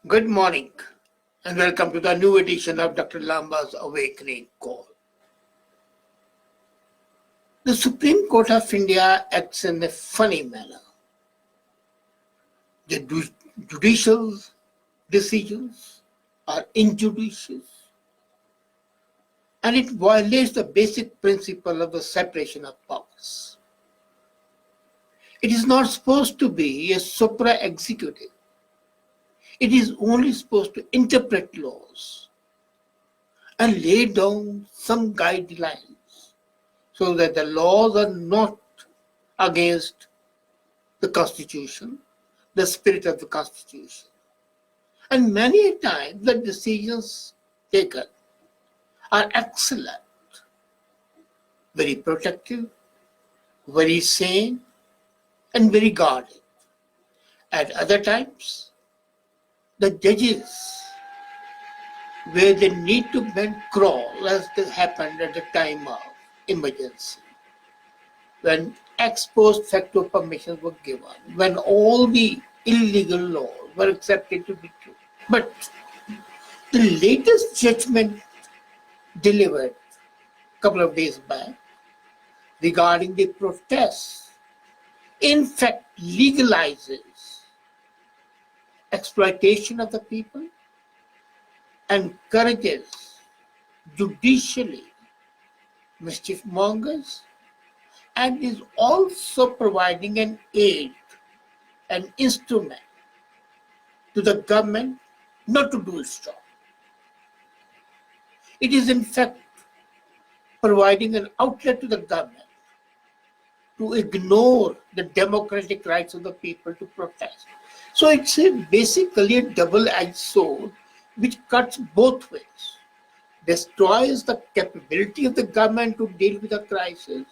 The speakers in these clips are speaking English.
Good morning and welcome to the new edition of Dr. Lamba's Awakening Call. The Supreme Court of India acts in a funny manner. The judicial decisions are injudicious and it violates the basic principle of the separation of powers. It is not supposed to be a supra-executive. It is only supposed to interpret laws and lay down some guidelines so that the laws are not against the Constitution, the spirit of the Constitution. And many a time the decisions taken are excellent, very protective, very sane, and very guarded. At other times, the judges, where they need to bend crawl as happened at the time of emergency, when ex post facto permissions were given, when all the illegal laws were accepted to be true. But the latest judgment delivered a couple of days back regarding the protests, in fact, legalizes exploitation of the people, encourages judicially mischief mongers, and is also providing an aid, an instrument to the government not to do its job. It is in fact providing an outlet to the government to ignore the democratic rights of the people to protest. So it's basically a double-edged sword which cuts both ways, destroys the capability of the government to deal with a crisis,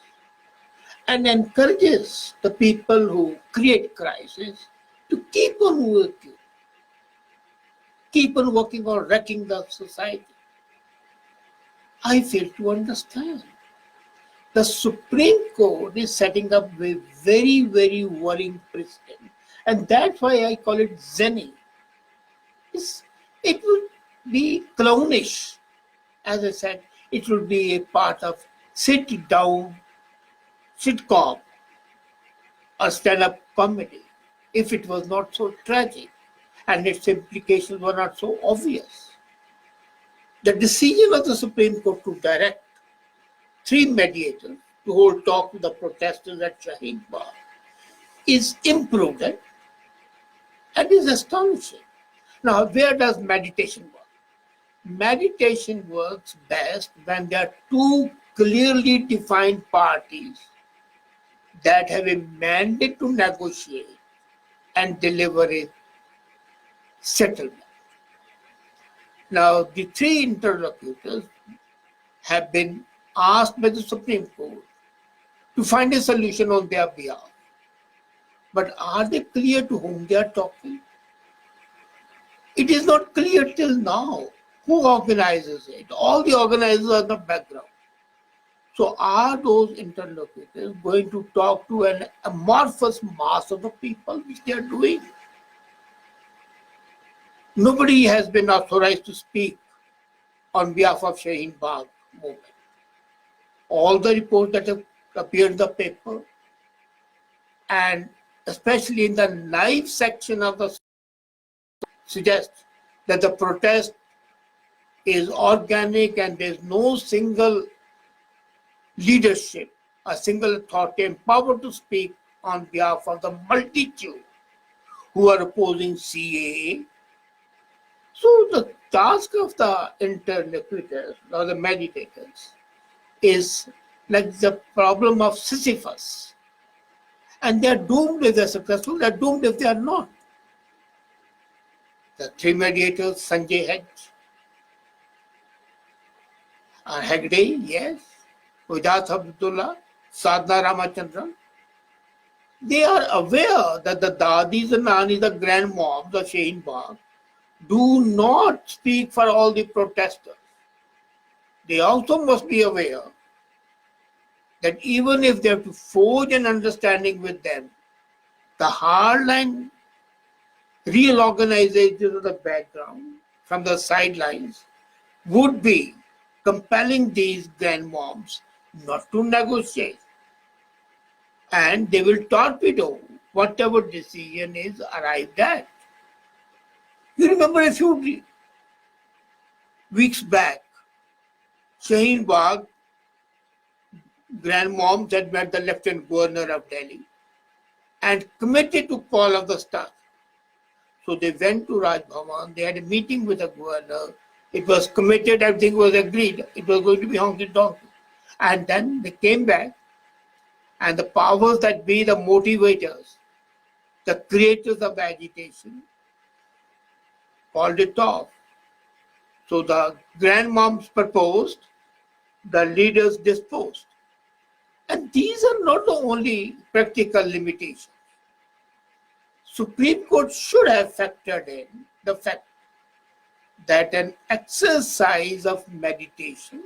and encourages the people who create crisis to keep on working on wrecking the society. I fail to understand. The Supreme Court is setting up a very, very worrying precedent, and that's why I call it Zany. It would be clownish. As I said, it would be a part of sit-down sitcom or stand-up comedy if it was not so tragic and its implications were not so obvious. The decision of the Supreme Court to direct 3 mediators to hold talk with the protesters at Shaheen Bagh is imprudent and is astonishing. Now, where does meditation work? Meditation works best when there are 2 clearly defined parties that have a mandate to negotiate and deliver a settlement. Now, the 3 interlocutors have been asked by the Supreme Court to find a solution on their behalf. But are they clear to whom they are talking? It is not clear till now who organizes it. All the organizers are in the background. So are those interlocutors going to talk to an amorphous mass of the people, which they are doing? Nobody has been authorized to speak on behalf of Shaheen Bagh movement. All the reports that have appeared in the paper, and especially in the live section of the suggest that the protest is organic and there's no single leadership, a single authority empowered to speak on behalf of the multitude who are opposing CAA. So the task of the interlocutors or the meditators is like the problem of Sisyphus. And they are doomed if they are successful, they are doomed if they are not. The 3 mediators, Sanjay Hegde, yes, Vidas Abdullah, Sadhna Ramachandran, they are aware that the Dadis and Nanis, the grandmoms of Shaheen Bagh, do not speak for all the protesters. They also must be aware that even if they have to forge an understanding with them, the hardline real organization of the background from the sidelines would be compelling these grandmoms not to negotiate, and they will torpedo whatever decision is arrived at. You remember a few weeks back, Shaheen Bagh grandmoms had met the Lieutenant Governor of Delhi and committed to call of the staff. So they went to Raj Bhavan, they had a meeting with the governor, it was committed, everything was agreed, it was going to be honky donkey. And then they came back, and the powers that be, the motivators, the creators of the agitation, called it off. So the grandmoms proposed, the leaders disposed. And these are not the only practical limitations. Supreme Court should have factored in the fact that an exercise of mediation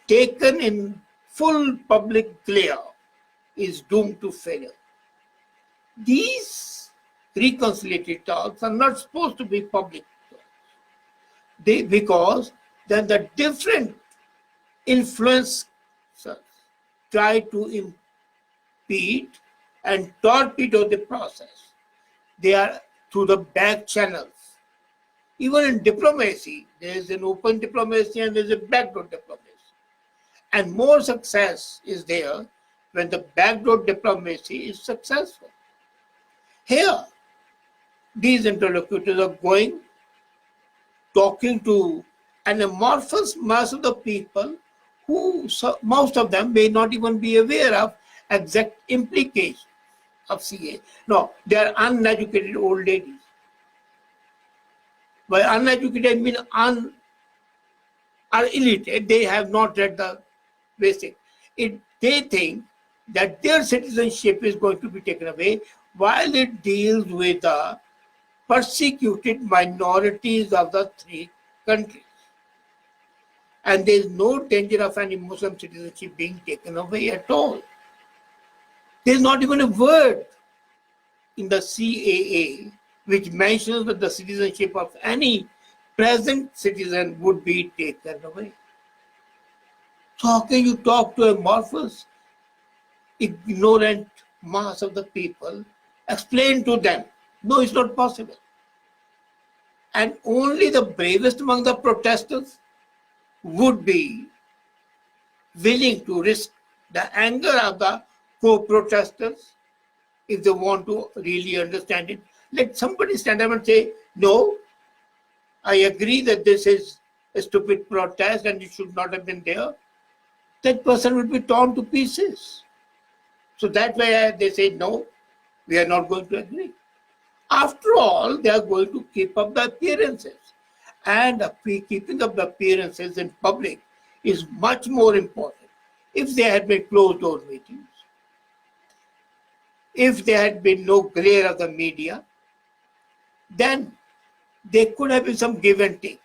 taken in full public glare is doomed to failure. These reconciliatory talks are not supposed to be public talks, because then the different influencers try to impede and torpedo the process. They are through the back channels. Even in diplomacy, there is an open diplomacy and there is a backdoor diplomacy. And more success is there when the backdoor diplomacy is successful. Here, these interlocutors are going, talking to an amorphous mass of the people who, most of them may not even be aware of exact implications of CA. No, they are uneducated old ladies. By uneducated, I mean are illiterate. They have not read the basic. They think that their citizenship is going to be taken away while it deals with the persecuted minorities of the three countries. And there is no danger of any Muslim citizenship being taken away at all. There is not even a word in the CAA which mentions that the citizenship of any present citizen would be taken away. So how can you talk to amorphous, ignorant mass of the people, explain to them? No, it's not possible. And only the bravest among the protesters would be willing to risk the anger of the co-protesters if they want to really understand it. Let somebody stand up and say, no, I agree that this is a stupid protest and it should not have been there. That person will be torn to pieces. So that way they say, no, we are not going to agree. After all, they are going to keep up the appearances. And keeping up the appearances in public is much more important. If there had been closed door meetings, if there had been no glare of the media, then there could have been some give and take.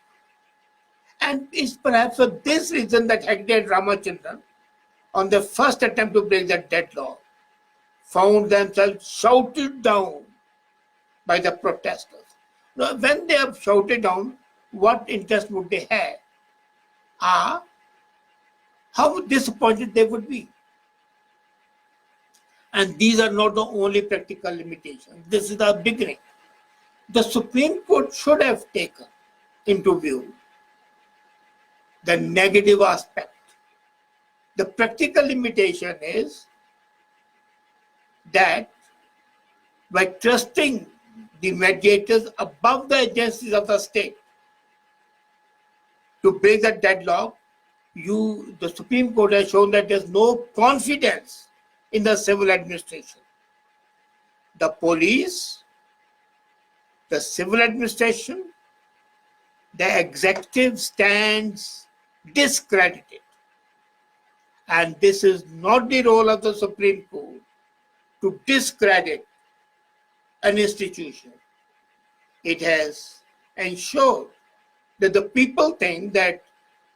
And it's perhaps for this reason that Hegde and Ramachandran, on the first attempt to break the deadlock, found themselves shouted down by the protesters. Now, when they are shouted down, what interest would they have? How disappointed they would be. And these are not the only practical limitations. This is the beginning. The Supreme Court should have taken into view the negative aspect. The practical limitation is that by trusting the mediators above the agencies of the state to break the deadlock, the Supreme Court has shown that there's no confidence in the civil administration. The police, the civil administration, the executive stands discredited. And this is not the role of the Supreme Court to discredit an institution. It has ensured that the people think that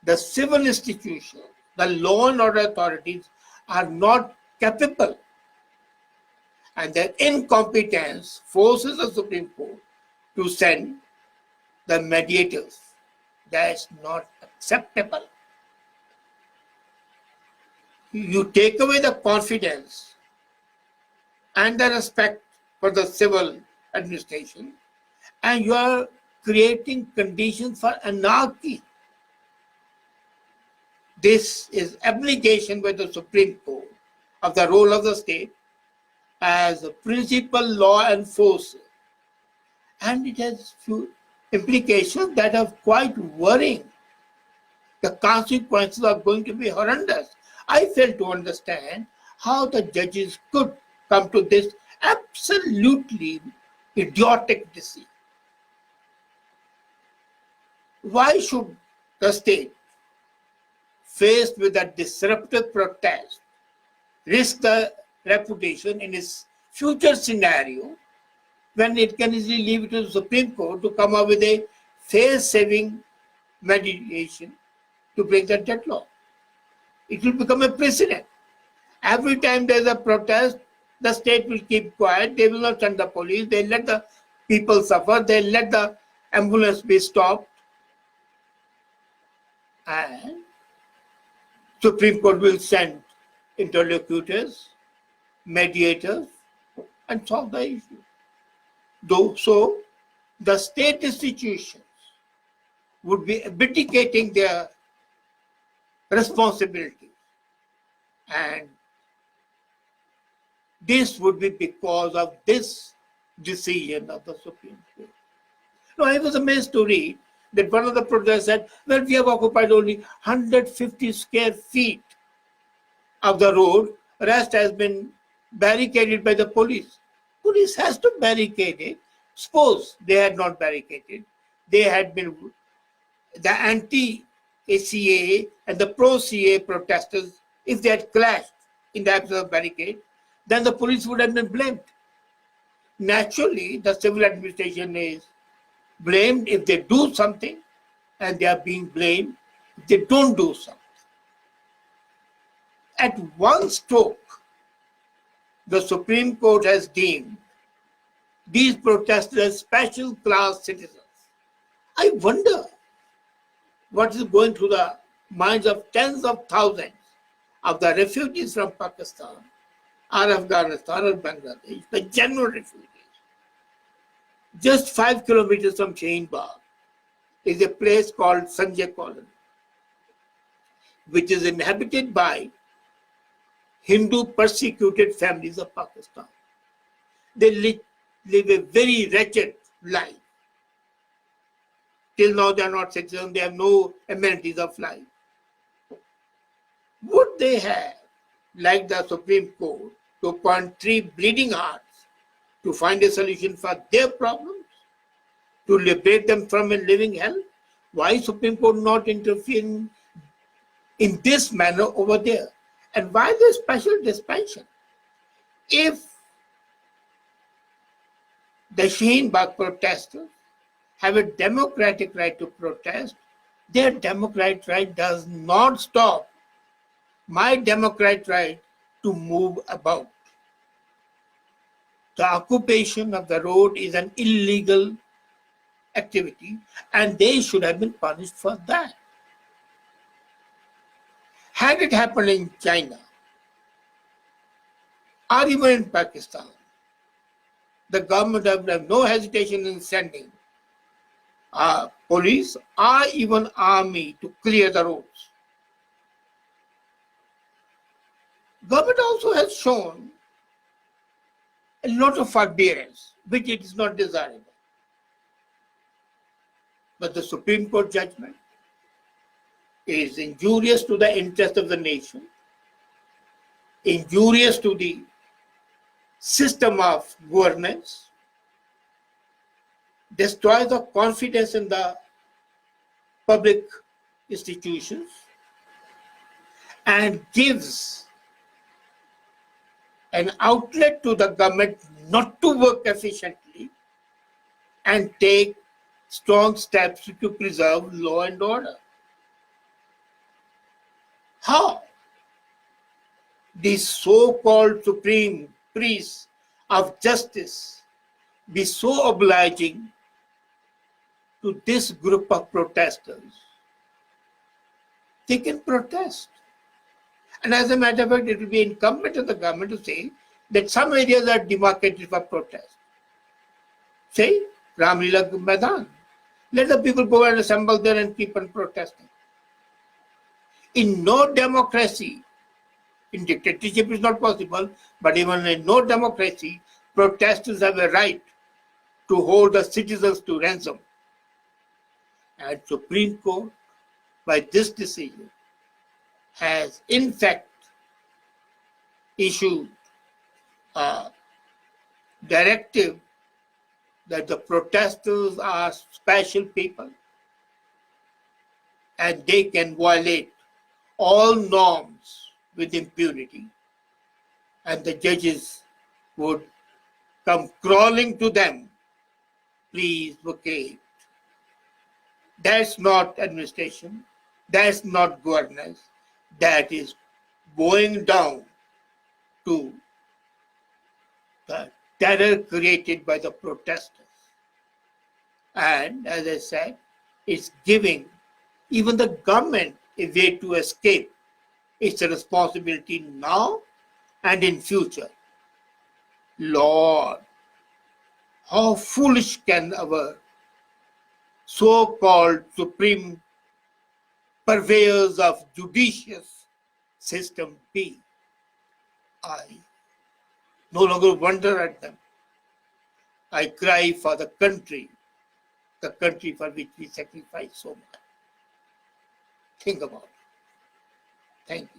the civil institution, the law and order authorities are not capable and their incompetence forces the Supreme Court to send the mediators. That's not acceptable. You take away the confidence and the respect for the civil administration, and you are creating conditions for anarchy. This is abnegation by the Supreme Court of the role of the state as a principal law enforcer. And it has few implications that are quite worrying. The consequences are going to be horrendous. I fail to understand how the judges could come to this absolutely idiotic decision. Why should the state, faced with a disruptive protest, risk the reputation in its future scenario when it can easily leave it to the Supreme Court to come up with a face-saving mediation to break the deadlock? It will become a precedent. Every time there is a protest, the state will keep quiet. They will not send the police. They let the people suffer. They let the ambulance be stopped. And Supreme Court will send interlocutors, mediators, and solve the issue. So the state institutions would be abdicating their responsibilities, and this would be because of this decision of the Supreme Court. Now, I was amazed to read that one of the protesters said, well, we have occupied only 150 square feet of the road, rest has been barricaded by the police. Police has to barricade it. Suppose they had not barricaded, they had been the anti-CAA and the pro-CAA protesters, if they had clashed in the absence of barricade, then the police would have been blamed. Naturally, the civil administration is blamed if they do something, and they are being blamed if they don't do something. At one stroke, the Supreme Court has deemed these protesters as special class citizens. I wonder what is going through the minds of tens of thousands of the refugees from Pakistan or Afghanistan or Bangladesh, the genuine refugees. Just 5 kilometers from Shaheen Bagh is a place called Sanjay Colony, which is inhabited by Hindu persecuted families of Pakistan. They live a very wretched life. Till now they are not citizens, they have no amenities of life. Would they have, like the Supreme Court, to appoint 3 bleeding hearts to find a solution for their problems, to liberate them from a living hell? Why Supreme Court not interfering in this manner over there? And why the special dispensation? If the Shaheen Bagh protesters have a democratic right to protest, their democratic right does not stop my democratic right to move about. The occupation of the road is an illegal activity, and they should have been punished for that. Had it happened in China or even in Pakistan, the government would have no hesitation in sending police or even army to clear the roads. Government also has shown a lot of forbearance, which it is not desirable. But the Supreme Court judgment is injurious to the interest of the nation, injurious to the system of governance, destroys the confidence in the public institutions, and gives an outlet to the government not to work efficiently and take strong steps to preserve law and order. How these so-called supreme priests of justice be so obliging to this group of protesters? They can protest. And as a matter of fact, it will be incumbent on the government to say that some areas are demarcated for protest. Say, Ramlila Maidan. Let the people go and assemble there and keep on protesting. In no democracy, in dictatorship is not possible, but even in no democracy, protesters have a right to hold the citizens to ransom. And Supreme Court, by this decision, has in fact issued a directive that the protesters are special people and they can violate all norms with impunity, and the judges would come crawling to them, please vacate. That's not administration, that's not governance, that is going down to the terror created by the protesters. And as I said, it's giving even the government a way to escape its responsibility now and in future. Lord, how foolish can our so-called supreme purveyors of judicious system be? I no longer wonder at them. I cry for the country for which we sacrifice so much. Think about it. Thank you.